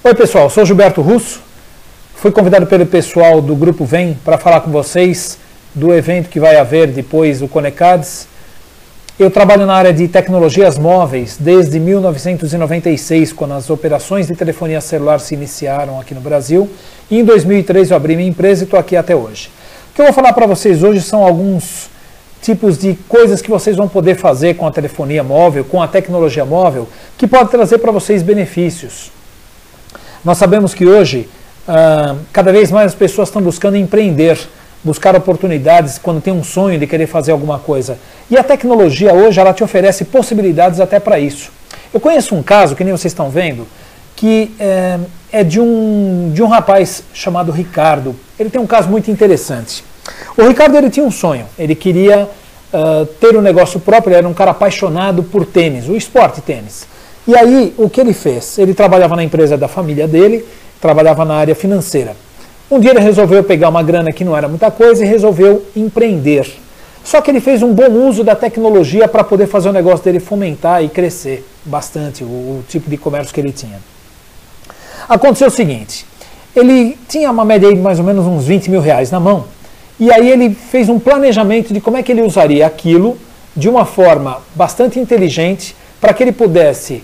Oi pessoal, sou Gilberto Russo, fui convidado pelo pessoal do Grupo Vem para falar com vocês do evento que vai haver depois do Conecades. Eu trabalho na área de tecnologias móveis desde 1996, quando as operações de telefonia celular se iniciaram aqui no Brasil, e em 2003 eu abri minha empresa e estou aqui até hoje. O que eu vou falar para vocês hoje são alguns tipos de coisas que vocês vão poder fazer com a telefonia móvel, com a tecnologia móvel, que pode trazer para vocês benefícios. Nós sabemos que hoje, cada vez mais as pessoas estão buscando empreender, buscar oportunidades quando tem um sonho de querer fazer alguma coisa. E a tecnologia hoje, ela te oferece possibilidades até para isso. Eu conheço um caso, que nem vocês estão vendo, que é de um rapaz chamado Ricardo. Ele tem um caso muito interessante. O Ricardo, ele tinha um sonho, ele queria ter um negócio próprio, ele era um cara apaixonado por tênis, o esporte tênis. E aí, o que ele fez? Ele trabalhava na empresa da família dele, trabalhava na área financeira. Um dia ele resolveu pegar uma grana que não era muita coisa e resolveu empreender. Só que ele fez um bom uso da tecnologia para poder fazer o negócio dele fomentar e crescer bastante o tipo de comércio que ele tinha. Aconteceu o seguinte, ele tinha uma média de mais ou menos uns 20 mil reais na mão, e aí ele fez um planejamento de como é que ele usaria aquilo de uma forma bastante inteligente para que ele pudesse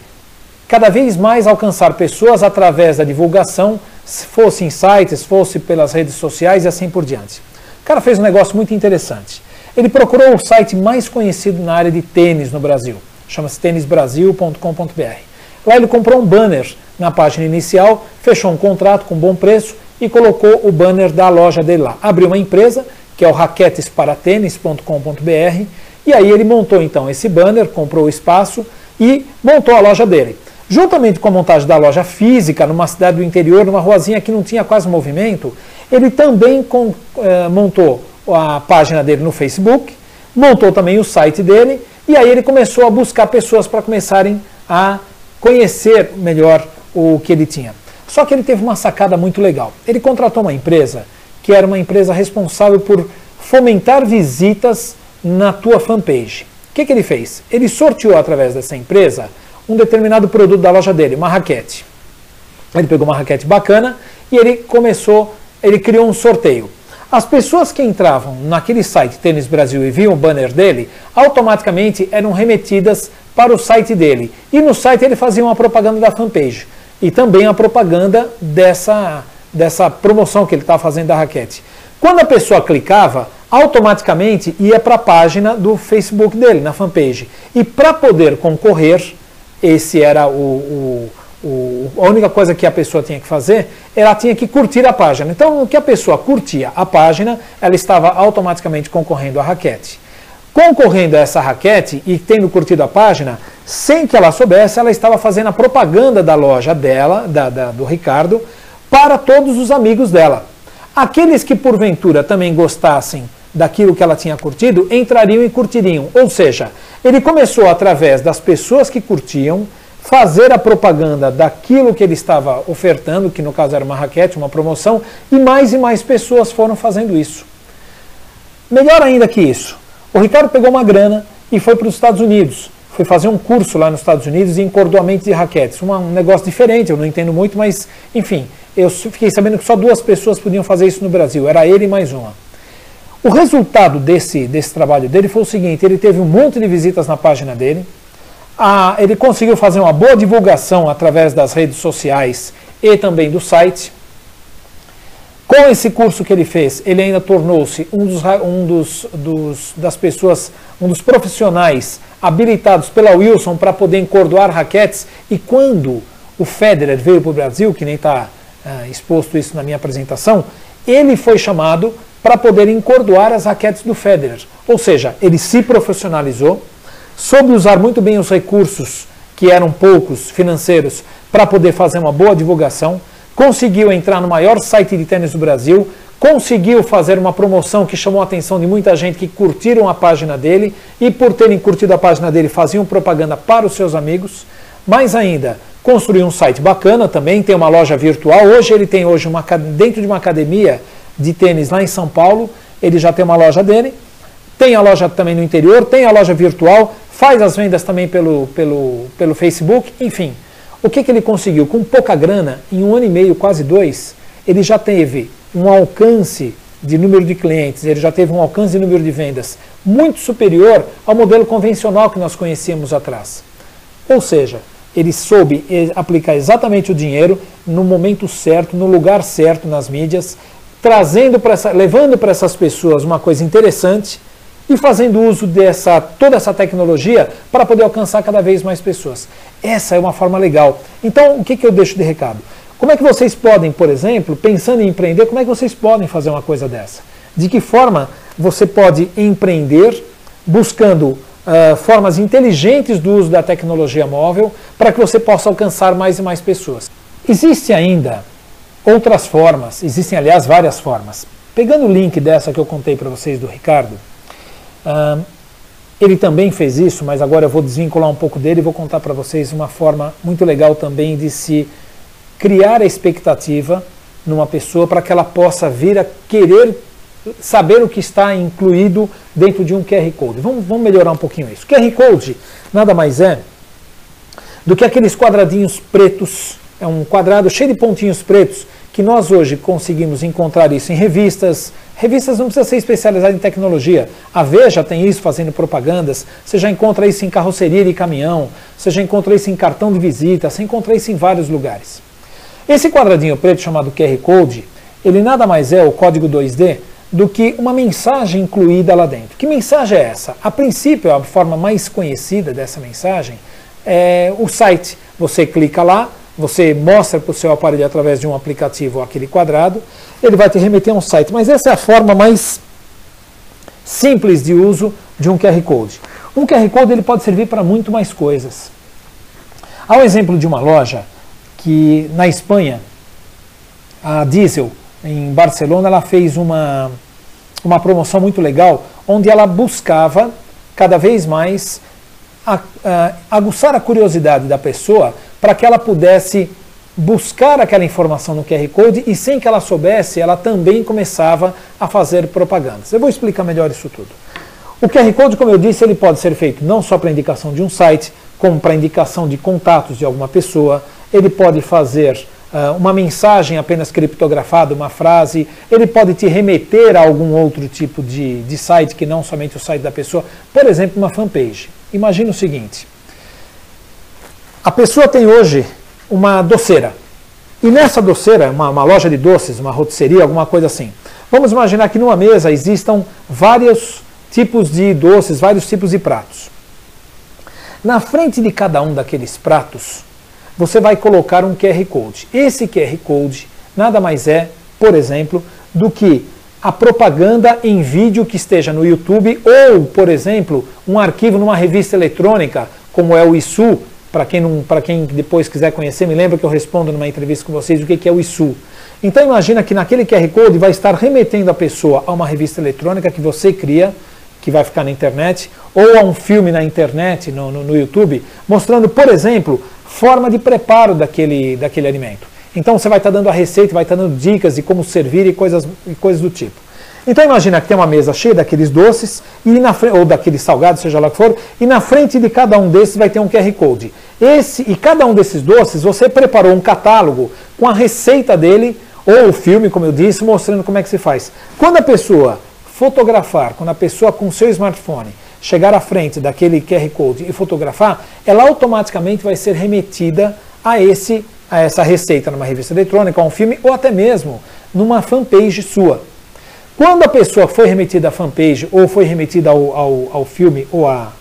cada vez mais alcançar pessoas através da divulgação, se fosse em sites, fosse pelas redes sociais e assim por diante. O cara fez um negócio muito interessante. Ele procurou o site mais conhecido na área de tênis no Brasil, chama-se tenisbrasil.com.br. Lá ele comprou um banner na página inicial, fechou um contrato com bom preço e colocou o banner da loja dele lá. Abriu uma empresa, que é o raquetesparatenis.com.br, e aí ele montou então esse banner, comprou o espaço e montou a loja dele. Juntamente com a montagem da loja física, numa cidade do interior, numa ruazinha que não tinha quase movimento, ele também montou a página dele no Facebook, montou também o site dele, e aí ele começou a buscar pessoas para começarem a conhecer melhor o que ele tinha. Só que ele teve uma sacada muito legal. Ele contratou uma empresa que era uma empresa responsável por fomentar visitas na tua fanpage. O que ele fez? Ele sorteou através dessa empresa um determinado produto da loja dele, uma raquete. Ele pegou uma raquete bacana e ele criou um sorteio. As pessoas que entravam naquele site Tênis Brasil e viam o banner dele, automaticamente eram remetidas para o site dele. E no site ele fazia uma propaganda da fanpage. E também a propaganda dessa promoção que ele estava fazendo da raquete. Quando a pessoa clicava, automaticamente ia para a página do Facebook dele, na fanpage. E para poder concorrer, esse era a única coisa que a pessoa tinha que fazer, ela tinha que curtir a página. Então, no que a pessoa curtia a página, ela estava automaticamente concorrendo à raquete. Concorrendo a essa raquete e tendo curtido a página, sem que ela soubesse, ela estava fazendo a propaganda da loja dela, do Ricardo, para todos os amigos dela. Aqueles que porventura também gostassem daquilo que ela tinha curtido, entrariam e curtiriam. Ou seja, ele começou através das pessoas que curtiam, fazer a propaganda daquilo que ele estava ofertando, que no caso era uma raquete, uma promoção, e mais pessoas foram fazendo isso. Melhor ainda que isso, o Ricardo pegou uma grana e foi para os Estados Unidos. Foi fazer um curso lá nos Estados Unidos em encordoamento de raquetes. Um negócio diferente, eu não entendo muito, mas enfim, eu fiquei sabendo que só 2 pessoas podiam fazer isso no Brasil, era ele e mais uma. O resultado desse trabalho dele foi o seguinte, ele teve um monte de visitas na página dele, ele conseguiu fazer uma boa divulgação através das redes sociais e também do site. Com esse curso que ele fez, ele ainda tornou-se um dos profissionais habilitados pela Wilson para poder encordoar raquetes. E quando o Federer veio para o Brasil, que nem está exposto isso na minha apresentação, ele foi chamado para poder encordoar as raquetes do Federer. Ou seja, ele se profissionalizou, soube usar muito bem os recursos, que eram poucos, financeiros, para poder fazer uma boa divulgação, conseguiu entrar no maior site de tênis do Brasil, conseguiu fazer uma promoção que chamou a atenção de muita gente que curtiram a página dele e por terem curtido a página dele faziam propaganda para os seus amigos. Mais ainda, construiu um site bacana também, tem uma loja virtual. Hoje ele tem dentro de uma academia de tênis lá em São Paulo, ele já tem uma loja dele, tem a loja também no interior, tem a loja virtual, faz as vendas também pelo Facebook, enfim. O que ele conseguiu? Com pouca grana, em 1 ano e meio, quase 2, ele já teve um alcance de número de clientes, ele já teve um alcance de número de vendas muito superior ao modelo convencional que nós conhecíamos atrás. Ou seja, ele soube aplicar exatamente o dinheiro no momento certo, no lugar certo nas mídias, levando para essas pessoas uma coisa interessante e fazendo uso toda essa tecnologia para poder alcançar cada vez mais pessoas. Essa é uma forma legal. Então, o que eu deixo de recado? Como é que vocês podem, por exemplo, pensando em empreender, como é que vocês podem fazer uma coisa dessa? De que forma você pode empreender buscando formas inteligentes do uso da tecnologia móvel para que você possa alcançar mais e mais pessoas? Existem ainda outras formas, existem aliás várias formas. Pegando o link dessa que eu contei para vocês do Ricardo, ele também fez isso, mas agora eu vou desvincular um pouco dele e vou contar para vocês uma forma muito legal também de se criar a expectativa numa pessoa para que ela possa vir a querer saber o que está incluído dentro de um QR Code. Vamos melhorar um pouquinho isso. QR Code nada mais é do que aqueles quadradinhos pretos, é um quadrado cheio de pontinhos pretos, que nós hoje conseguimos encontrar isso em revistas. Revistas não precisa ser especializada em tecnologia. A Veja tem isso fazendo propagandas, você já encontra isso em carroceria de caminhão, você já encontra isso em cartão de visita, você encontra isso em vários lugares. Esse quadradinho preto chamado QR Code, ele nada mais é o código 2D do que uma mensagem incluída lá dentro. Que mensagem é essa? A princípio, a forma mais conhecida dessa mensagem é o site. Você clica lá, você mostra para o seu aparelho através de um aplicativo aquele quadrado, ele vai te remeter a um site. Mas essa é a forma mais simples de uso de um QR Code. Um QR Code ele pode servir para muito mais coisas. Há um exemplo de uma loja que na Espanha, a Diesel, em Barcelona, ela fez uma promoção muito legal, onde ela buscava cada vez mais aguçar a curiosidade da pessoa para que ela pudesse buscar aquela informação no QR Code e sem que ela soubesse, ela também começava a fazer propagandas. Eu vou explicar melhor isso tudo. O QR Code, como eu disse, ele pode ser feito não só para indicação de um site, como para indicação de contatos de alguma pessoa, ele pode fazer uma mensagem apenas criptografada, uma frase, ele pode te remeter a algum outro tipo de site que não somente o site da pessoa, por exemplo, uma fanpage. Imagina o seguinte, a pessoa tem hoje uma doceira, e nessa doceira, uma loja de doces, uma rotisserie, alguma coisa assim. Vamos imaginar que numa mesa existam vários tipos de doces, vários tipos de pratos. Na frente de cada um daqueles pratos, você vai colocar um QR Code. Esse QR Code nada mais é, por exemplo, do que a propaganda em vídeo que esteja no YouTube ou, por exemplo, um arquivo numa revista eletrônica, como é o ISU. Para quem depois quiser conhecer, me lembra que eu respondo numa entrevista com vocês o que é o ISU. Então imagina que naquele QR Code vai estar remetendo a pessoa a uma revista eletrônica que você cria, que vai ficar na internet, ou a um filme na internet, no YouTube, mostrando, por exemplo, forma de preparo daquele alimento. Então você vai estar dando a receita, vai estar dando dicas de como servir e coisas do tipo. Então imagina que tem uma mesa cheia daqueles doces, ou daqueles salgados, seja lá o que for, e na frente de cada um desses vai ter um QR Code. E cada um desses doces, você preparou um catálogo com a receita dele, ou o filme, como eu disse, mostrando como é que se faz. Quando a pessoa fotografar, quando a pessoa com o seu smartphone chegar à frente daquele QR Code e fotografar, ela automaticamente vai ser remetida a essa receita numa revista eletrônica, a um filme, ou até mesmo numa fanpage sua. Quando a pessoa foi remetida à fanpage ou foi remetida ao filme ou à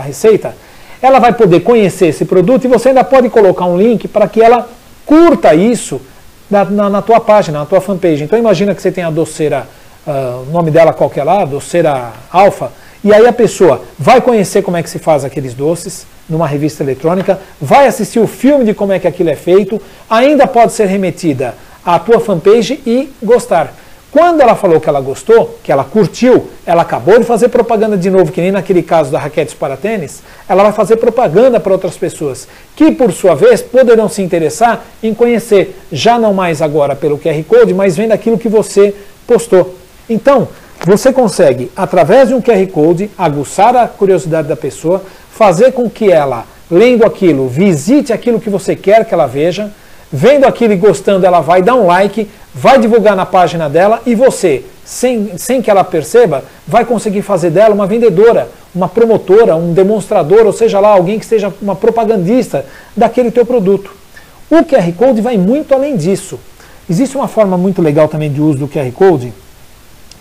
receita, ela vai poder conhecer esse produto e você ainda pode colocar um link para que ela curta isso na tua página, na tua fanpage. Então imagina que você tem a doceira, o nome dela qualquer lá, doceira Alfa, e aí a pessoa vai conhecer como é que se faz aqueles doces numa revista eletrônica, vai assistir o filme de como é que aquilo é feito, ainda pode ser remetida à tua fanpage e gostar. Quando ela falou que ela gostou, que ela curtiu, ela acabou de fazer propaganda de novo, que nem naquele caso da raquetes para tênis, ela vai fazer propaganda para outras pessoas, que por sua vez poderão se interessar em conhecer, já não mais agora pelo QR Code, mas vendo aquilo que você postou. Então, você consegue, através de um QR Code, aguçar a curiosidade da pessoa, fazer com que ela lendo aquilo, visite aquilo que você quer que ela veja, vendo aquilo e gostando, ela vai dar um like, vai divulgar na página dela e você, sem que ela perceba, vai conseguir fazer dela uma vendedora, uma promotora, um demonstrador, ou seja lá, alguém que seja uma propagandista daquele teu produto. O QR Code vai muito além disso. Existe uma forma muito legal também de uso do QR Code,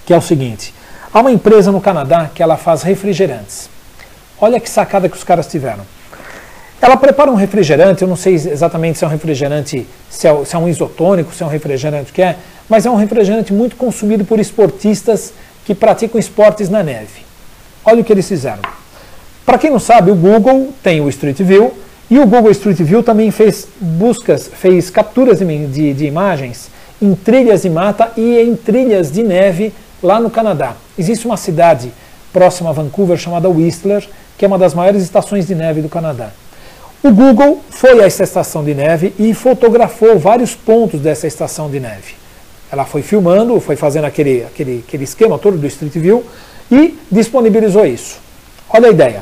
que é o seguinte. Há uma empresa no Canadá que ela faz refrigerantes. Olha que sacada que os caras tiveram. Ela prepara um refrigerante, eu não sei exatamente se é um refrigerante, se é um isotônico, se é um refrigerante que é, mas é um refrigerante muito consumido por esportistas que praticam esportes na neve. Olha o que eles fizeram. Para quem não sabe, o Google tem o Street View e o Google Street View também fez buscas, fez capturas de imagens em trilhas de mata e em trilhas de neve lá no Canadá. Existe uma cidade próxima a Vancouver chamada Whistler, que é uma das maiores estações de neve do Canadá. O Google foi a essa estação de neve e fotografou vários pontos dessa estação de neve. Ela foi filmando, foi fazendo aquele esquema todo do Street View e disponibilizou isso. Olha a ideia.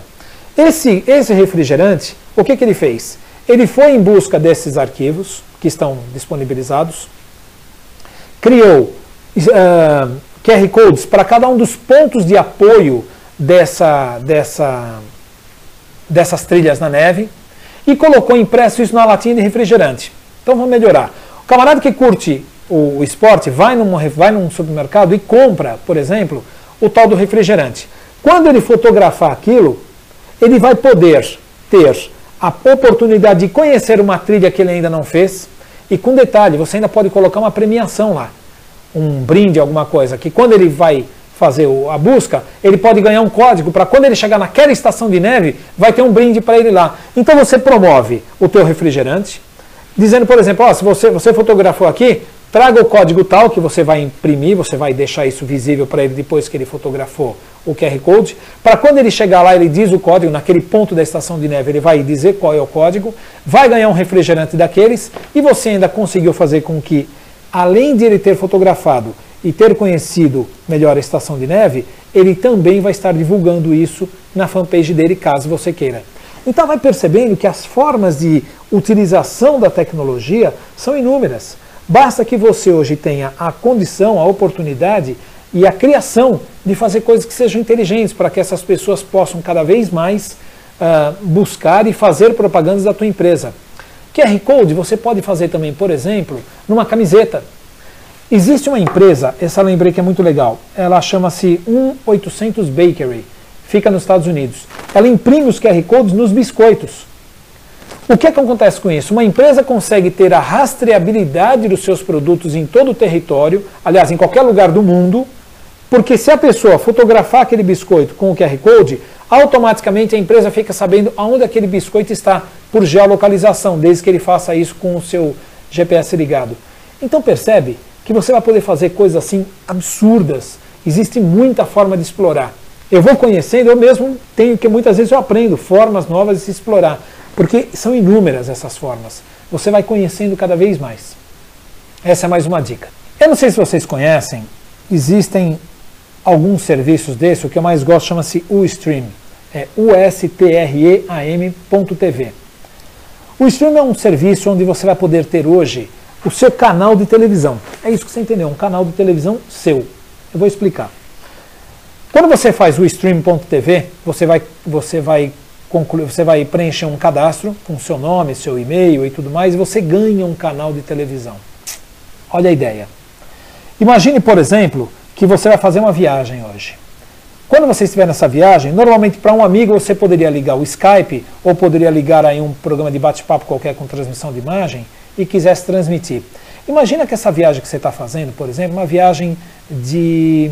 Esse refrigerante, o que ele fez? Ele foi em busca desses arquivos que estão disponibilizados, criou QR Codes para cada um dos pontos de apoio dessas trilhas na neve, e colocou impresso isso na latinha de refrigerante. Então vamos melhorar. O camarada que curte o esporte vai num supermercado e compra, por exemplo, o tal do refrigerante. Quando ele fotografar aquilo, ele vai poder ter a oportunidade de conhecer uma trilha que ele ainda não fez, e com detalhe, você ainda pode colocar uma premiação lá, um brinde, alguma coisa, que quando ele vai fazer a busca, ele pode ganhar um código para quando ele chegar naquela estação de neve, vai ter um brinde para ele lá. Então você promove o teu refrigerante, dizendo, por exemplo, se você fotografou aqui, traga o código tal que você vai imprimir, você vai deixar isso visível para ele depois que ele fotografou o QR Code, para quando ele chegar lá, ele diz o código, naquele ponto da estação de neve, ele vai dizer qual é o código, vai ganhar um refrigerante daqueles, e você ainda conseguiu fazer com que, além de ele ter fotografado e ter conhecido melhor a estação de neve, ele também vai estar divulgando isso na fanpage dele, caso você queira. Então vai percebendo que as formas de utilização da tecnologia são inúmeras. Basta que você hoje tenha a condição, a oportunidade e a criação de fazer coisas que sejam inteligentes para que essas pessoas possam cada vez mais buscar e fazer propagandas da tua empresa. QR Code você pode fazer também, por exemplo, numa camiseta. Existe uma empresa, essa lembrei que é muito legal, ela chama-se 1800 Bakery, fica nos Estados Unidos. Ela imprime os QR Codes nos biscoitos. O que acontece com isso? Uma empresa consegue ter a rastreabilidade dos seus produtos em todo o território, aliás, em qualquer lugar do mundo, porque se a pessoa fotografar aquele biscoito com o QR Code, automaticamente a empresa fica sabendo aonde aquele biscoito está por geolocalização, desde que ele faça isso com o seu GPS ligado. Então percebe que você vai poder fazer coisas assim absurdas. Existe muita forma de explorar. Eu vou conhecendo, eu mesmo tenho que muitas vezes eu aprendo formas novas de se explorar, porque são inúmeras essas formas. Você vai conhecendo cada vez mais. Essa é mais uma dica. Eu não sei se vocês conhecem, existem alguns serviços desse, o que eu mais gosto chama-se Ustream. É ustream.tv. O Ustream é um serviço onde você vai poder ter hoje o seu canal de televisão. É isso que você entendeu, um canal de televisão seu. Eu vou explicar. Quando você faz o Ustream.tv, você vai preencher um cadastro com seu nome, seu e-mail e tudo mais, e você ganha um canal de televisão. Olha a ideia. Imagine, por exemplo, que você vai fazer uma viagem hoje. Quando você estiver nessa viagem, normalmente para um amigo você poderia ligar o Skype, ou poderia ligar aí um programa de bate-papo qualquer com transmissão de imagem, e quisesse transmitir. Imagina que essa viagem que você está fazendo, por exemplo, uma viagem de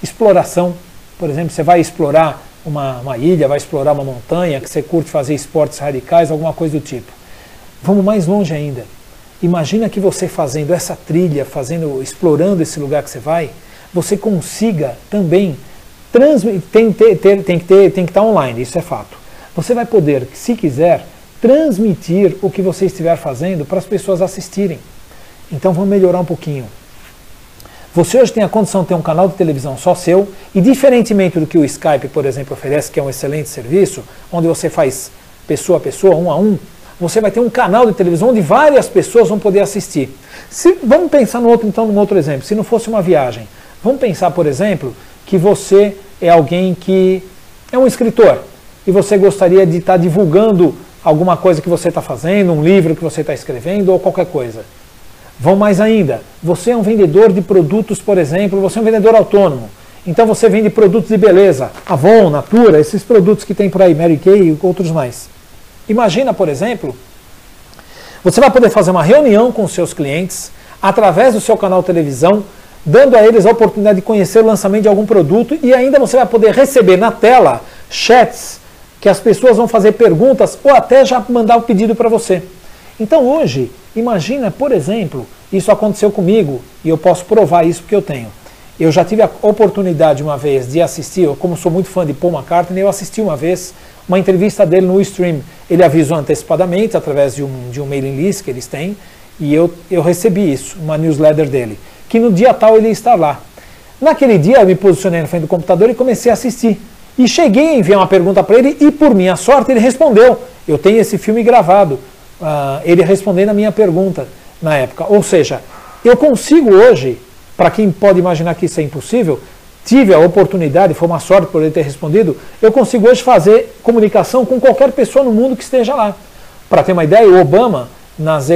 exploração. Por exemplo, você vai explorar uma ilha, vai explorar uma montanha, que você curte fazer esportes radicais, alguma coisa do tipo. Vamos mais longe ainda. Imagina que você fazendo essa trilha, explorando esse lugar que você vai, você consiga também transmitir, tem que estar online, isso é fato. Você vai poder, se quiser, transmitir o que você estiver fazendo para as pessoas assistirem. Então vamos melhorar um pouquinho. Você hoje tem a condição de ter um canal de televisão só seu, e diferentemente do que o Skype, por exemplo, oferece, que é um excelente serviço, onde você faz pessoa a pessoa, um a um, você vai ter um canal de televisão onde várias pessoas vão poder assistir. Vamos pensar num outro exemplo, se não fosse uma viagem. Vamos pensar, por exemplo, que você é alguém que é um escritor e você gostaria de estar divulgando alguma coisa que você está fazendo, um livro que você está escrevendo ou qualquer coisa. Vão mais ainda, você é um vendedor de produtos, por exemplo, você é um vendedor autônomo. Então você vende produtos de beleza, Avon, Natura, esses produtos que tem por aí, Mary Kay e outros mais. Imagina, por exemplo, você vai poder fazer uma reunião com os seus clientes através do seu canal de televisão, dando a eles a oportunidade de conhecer o lançamento de algum produto e ainda você vai poder receber na tela chats que as pessoas vão fazer perguntas ou até já mandar o pedido para você. Então hoje, imagina, por exemplo, isso aconteceu comigo e eu posso provar isso porque eu tenho. Eu já tive a oportunidade uma vez de assistir, eu, como sou muito fã de Paul McCartney, eu assisti uma vez uma entrevista dele no Stream. Ele avisou antecipadamente, através de um mailing list que eles têm, e eu recebi isso, uma newsletter dele, que no dia tal ele ia estar lá. Naquele dia eu me posicionei na frente do computador e comecei a assistir. E cheguei a enviar uma pergunta para ele e, por minha sorte, ele respondeu. Eu tenho esse filme gravado, ele respondendo a minha pergunta na época. Ou seja, eu consigo hoje, para quem pode imaginar que isso é impossível, tive a oportunidade, foi uma sorte por ele ter respondido, eu consigo hoje fazer comunicação com qualquer pessoa no mundo que esteja lá. Para ter uma ideia, o Obama, nas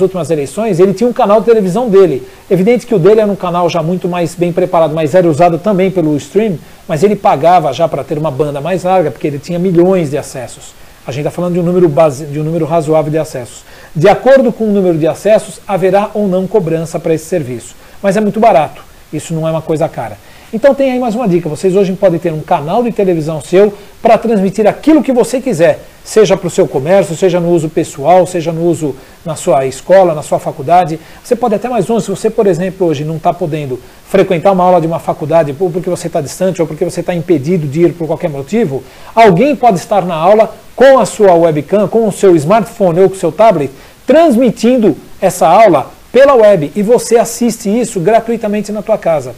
últimas eleições, ele tinha um canal de televisão dele. Evidente que o dele era um canal já muito mais bem preparado, mas era usado também pelo Stream, mas ele pagava já para ter uma banda mais larga, porque ele tinha milhões de acessos. A gente está falando de um número razoável de acessos. De acordo com o número de acessos, haverá ou não cobrança para esse serviço. Mas é muito barato, isso não é uma coisa cara. Então tem aí mais uma dica, vocês hoje podem ter um canal de televisão seu para transmitir aquilo que você quiser, seja para o seu comércio, seja no uso pessoal, seja no uso na sua escola, na sua faculdade. Você pode até mais longe, se você, por exemplo, hoje não está podendo frequentar uma aula de uma faculdade ou porque você está distante ou porque você está impedido de ir por qualquer motivo, alguém pode estar na aula com a sua webcam, com o seu smartphone ou com o seu tablet, transmitindo essa aula pela web e você assiste isso gratuitamente na tua casa.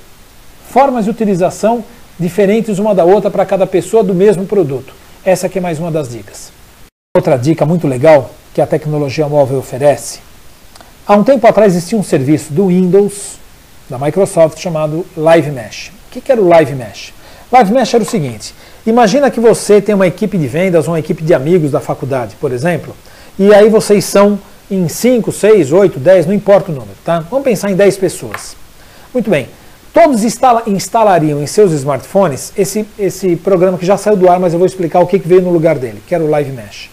Formas de utilização diferentes uma da outra para cada pessoa do mesmo produto. Essa aqui é mais uma das dicas. Outra dica muito legal que a tecnologia móvel oferece. Há um tempo atrás existia um serviço do Windows, da Microsoft, chamado Live Mesh. O que era o Live Mesh? Live Mesh era o seguinte, imagina que você tem uma equipe de vendas, uma equipe de amigos da faculdade, por exemplo, e aí vocês são em 5, 6, 8, 10, não importa o número, tá? Vamos pensar em 10 pessoas. Muito bem. Todos instalariam em seus smartphones esse programa que já saiu do ar, mas eu vou explicar o que veio no lugar dele, que era o Live Mesh.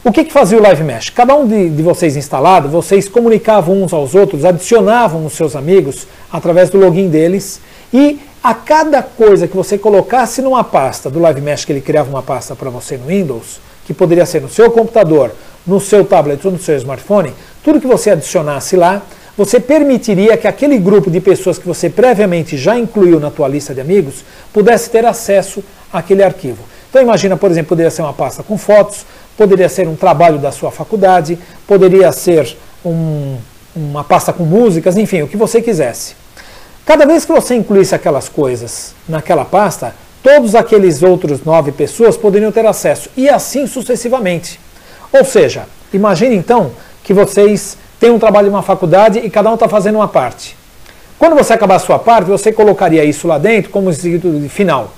O que fazia o Live Mesh? Cada um de vocês instalado, vocês comunicavam uns aos outros, adicionavam os seus amigos através do login deles e a cada coisa que você colocasse numa pasta do Live Mesh, que ele criava uma pasta para você no Windows, que poderia ser no seu computador, no seu tablet ou no seu smartphone, tudo que você adicionasse lá, você permitiria que aquele grupo de pessoas que você previamente já incluiu na tua lista de amigos pudesse ter acesso àquele arquivo. Então imagina, por exemplo, poderia ser uma pasta com fotos, poderia ser um trabalho da sua faculdade, poderia ser uma pasta com músicas, enfim, o que você quisesse. Cada vez que você incluísse aquelas coisas naquela pasta, todos aqueles outros 9 pessoas poderiam ter acesso, e assim sucessivamente. Ou seja, imagine então que vocês têm um trabalho de uma faculdade e cada um está fazendo uma parte. Quando você acabar a sua parte, você colocaria isso lá dentro como escrito de final.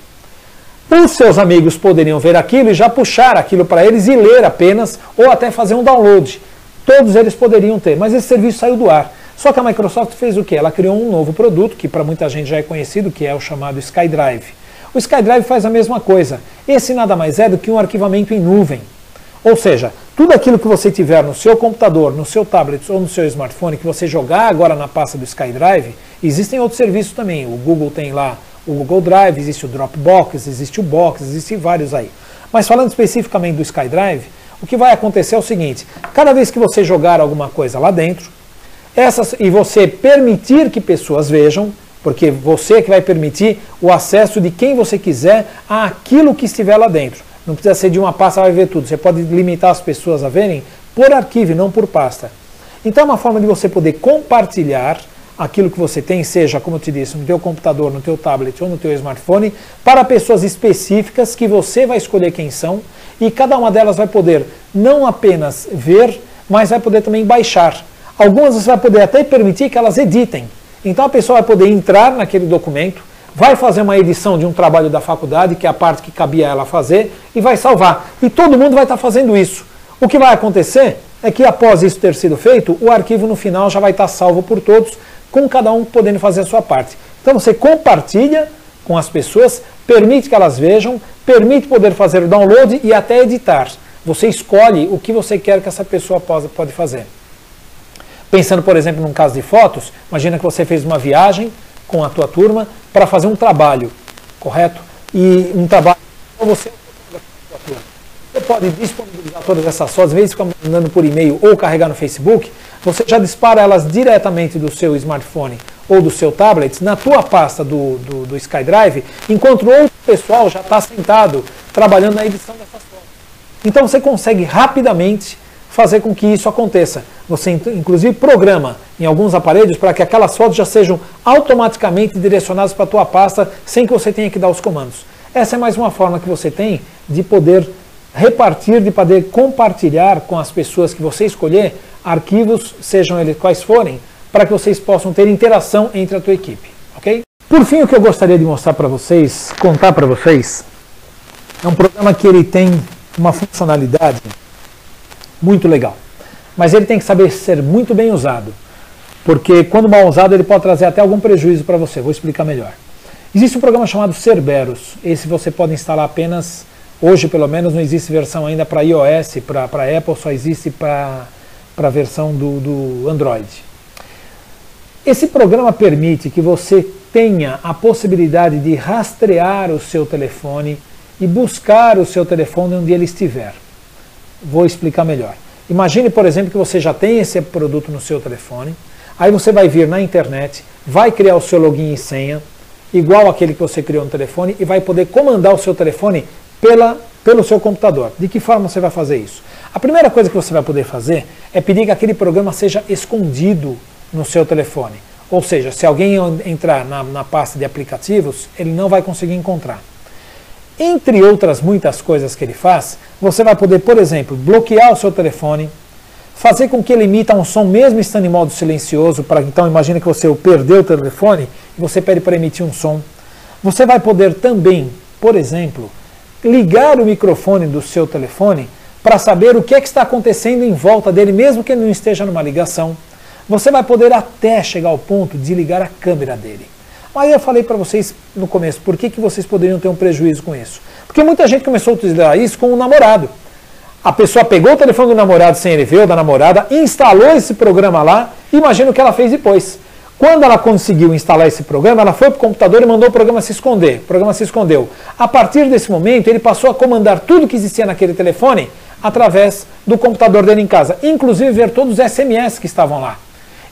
Os seus amigos poderiam ver aquilo e já puxar aquilo para eles e ler apenas, ou até fazer um download. Todos eles poderiam ter, mas esse serviço saiu do ar. Só que a Microsoft fez o quê? Ela criou um novo produto, que para muita gente já é conhecido, que é o chamado SkyDrive. O SkyDrive faz a mesma coisa. Esse nada mais é do que um arquivamento em nuvem. Ou seja, tudo aquilo que você tiver no seu computador, no seu tablet ou no seu smartphone, que você jogar agora na pasta do SkyDrive, existem outros serviços também. O Google tem lá o Google Drive, existe o Dropbox, existe o Box, existem vários aí. Mas falando especificamente do SkyDrive, o que vai acontecer é o seguinte, cada vez que você jogar alguma coisa lá dentro, e você permitir que pessoas vejam, porque você que vai permitir o acesso de quem você quiser àquilo que estiver lá dentro. Não precisa ser de uma pasta, vai ver tudo. Você pode limitar as pessoas a verem por arquivo, não por pasta. Então é uma forma de você poder compartilhar aquilo que você tem, seja, como eu te disse, no teu computador, no teu tablet ou no teu smartphone, para pessoas específicas que você vai escolher quem são, e cada uma delas vai poder não apenas ver, mas vai poder também baixar. Algumas você vai poder até permitir que elas editem. Então a pessoa vai poder entrar naquele documento, vai fazer uma edição de um trabalho da faculdade, que é a parte que cabia a ela fazer, e vai salvar. E todo mundo vai estar fazendo isso. O que vai acontecer é que após isso ter sido feito, o arquivo no final já vai estar salvo por todos, com cada um podendo fazer a sua parte. Então você compartilha com as pessoas, permite que elas vejam, permite poder fazer o download e até editar. Você escolhe o que você quer que essa pessoa pode fazer. Pensando, por exemplo, num caso de fotos, imagina que você fez uma viagem com a tua turma para fazer um trabalho, correto? E um trabalho para você pode disponibilizar todas essas fotos, em vez de ficar mandando por e-mail ou carregar no Facebook, você já dispara elas diretamente do seu smartphone ou do seu tablet na tua pasta do SkyDrive, enquanto o outro pessoal já está sentado trabalhando na edição dessas fotos. Então você consegue rapidamente fazer com que isso aconteça. Você inclusive programa em alguns aparelhos para que aquelas fotos já sejam automaticamente direcionadas para a tua pasta sem que você tenha que dar os comandos. Essa é mais uma forma que você tem de poder repartir, de poder compartilhar com as pessoas que você escolher arquivos, sejam eles quais forem, para que vocês possam ter interação entre a tua equipe, ok? Por fim, o que eu gostaria de mostrar para vocês, contar para vocês, é um programa que ele tem uma funcionalidade muito legal, mas ele tem que saber ser muito bem usado, porque quando mal usado ele pode trazer até algum prejuízo para você. Vou explicar melhor. Existe um programa chamado Cerberus. Esse você pode instalar apenas, hoje pelo menos não existe versão ainda para iOS, para Apple só existe para a versão do Android. Esse programa permite que você tenha a possibilidade de rastrear o seu telefone e buscar o seu telefone onde ele estiver. Vou explicar melhor. Imagine, por exemplo, que você já tem esse produto no seu telefone, aí você vai vir na internet, vai criar o seu login e senha, igual aquele que você criou no telefone, e vai poder comandar o seu telefone pelo seu computador. De que forma você vai fazer isso? A primeira coisa que você vai poder fazer é pedir que aquele programa seja escondido no seu telefone. Ou seja, se alguém entrar na pasta de aplicativos, ele não vai conseguir encontrar. Entre outras muitas coisas que ele faz, você vai poder, por exemplo, bloquear o seu telefone, fazer com que ele emita um som mesmo estando em modo silencioso, então imagina que você perdeu o telefone e você pede para emitir um som. Você vai poder também, por exemplo, ligar o microfone do seu telefone para saber o que é que está acontecendo em volta dele, mesmo que ele não esteja numa ligação. Você vai poder até chegar ao ponto de ligar a câmera dele. Mas eu falei para vocês no começo, por que vocês poderiam ter um prejuízo com isso? Porque muita gente começou a utilizar isso com o namorado. A pessoa pegou o telefone do namorado sem ele ver, ou da namorada, instalou esse programa lá, e imagina o que ela fez depois. Quando ela conseguiu instalar esse programa, ela foi para o computador e mandou o programa se esconder. O programa se escondeu. A partir desse momento, ele passou a comandar tudo que existia naquele telefone através do computador dele em casa, inclusive ver todos os SMS que estavam lá.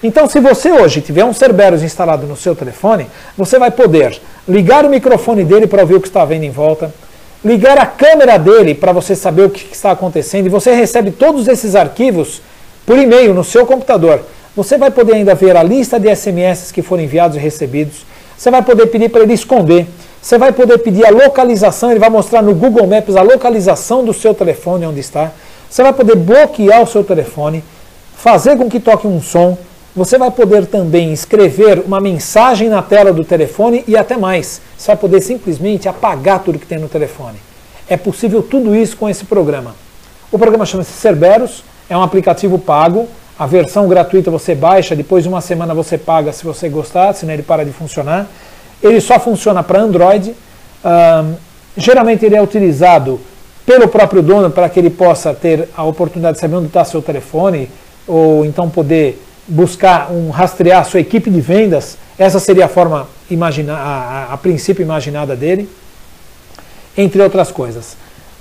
Então, se você hoje tiver um Cerberus instalado no seu telefone, você vai poder ligar o microfone dele para ouvir o que está vendo em volta, ligar a câmera dele para você saber o que está acontecendo, e você recebe todos esses arquivos por e-mail no seu computador. Você vai poder ainda ver a lista de SMS que foram enviados e recebidos, você vai poder pedir para ele esconder, você vai poder pedir a localização, ele vai mostrar no Google Maps a localização do seu telefone, onde está, você vai poder bloquear o seu telefone, fazer com que toque um som. Você vai poder também escrever uma mensagem na tela do telefone e até mais. Você vai poder simplesmente apagar tudo que tem no telefone. É possível tudo isso com esse programa. O programa chama-se Cerberus, é um aplicativo pago. A versão gratuita você baixa, depois de uma semana você paga se você gostar, senão ele para de funcionar. Ele só funciona para Android. Geralmente ele é utilizado pelo próprio dono para que ele possa ter a oportunidade de saber onde está seu telefone, ou então poder buscar rastrear a sua equipe de vendas. Essa seria a forma a princípio imaginada dele, entre outras coisas.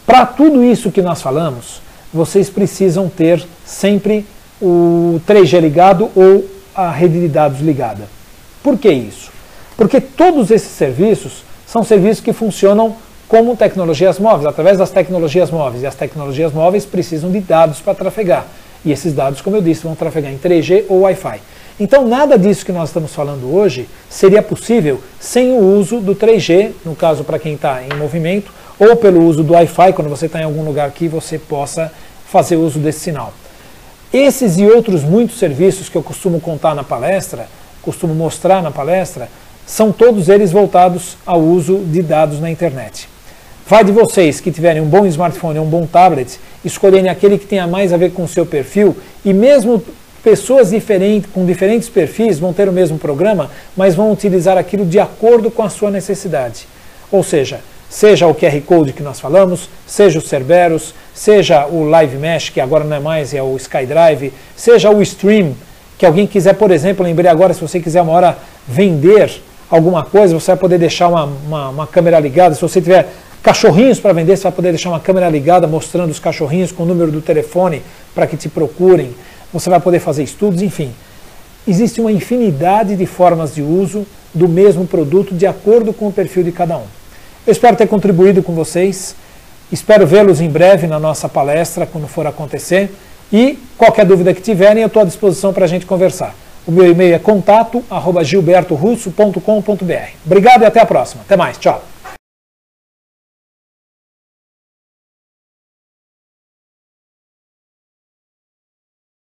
Para tudo isso que nós falamos, vocês precisam ter sempre o 3G ligado ou a rede de dados ligada. Por que isso? Porque todos esses serviços são serviços que funcionam como tecnologias móveis, através das tecnologias móveis, e as tecnologias móveis precisam de dados para trafegar. E esses dados, como eu disse, vão trafegar em 3G ou Wi-Fi. Então nada disso que nós estamos falando hoje seria possível sem o uso do 3G, no caso para quem está em movimento, ou pelo uso do Wi-Fi, quando você está em algum lugar que você possa fazer uso desse sinal. Esses e outros muitos serviços que eu costumo contar na palestra, costumo mostrar na palestra, são todos eles voltados ao uso de dados na internet. Vai de vocês que tiverem um bom smartphone ou um bom tablet, escolherem aquele que tenha mais a ver com o seu perfil, e mesmo pessoas diferentes, com diferentes perfis, vão ter o mesmo programa, mas vão utilizar aquilo de acordo com a sua necessidade. Ou seja o QR Code que nós falamos, seja o Cerberus, seja o Live Mesh, que agora não é mais, é o SkyDrive, seja o Stream, que alguém quiser, por exemplo, lembrei agora, se você quiser uma hora vender alguma coisa, você vai poder deixar uma câmera ligada. Se você tiver cachorrinhos para vender, você vai poder deixar uma câmera ligada mostrando os cachorrinhos com o número do telefone para que te procurem. Você vai poder fazer estudos, enfim. Existe uma infinidade de formas de uso do mesmo produto de acordo com o perfil de cada um. Eu espero ter contribuído com vocês, espero vê-los em breve na nossa palestra, quando for acontecer, e qualquer dúvida que tiverem, eu estou à disposição para a gente conversar. O meu e-mail é contato@gilbertorusso.com.br. Obrigado e até a próxima. Até mais. Tchau.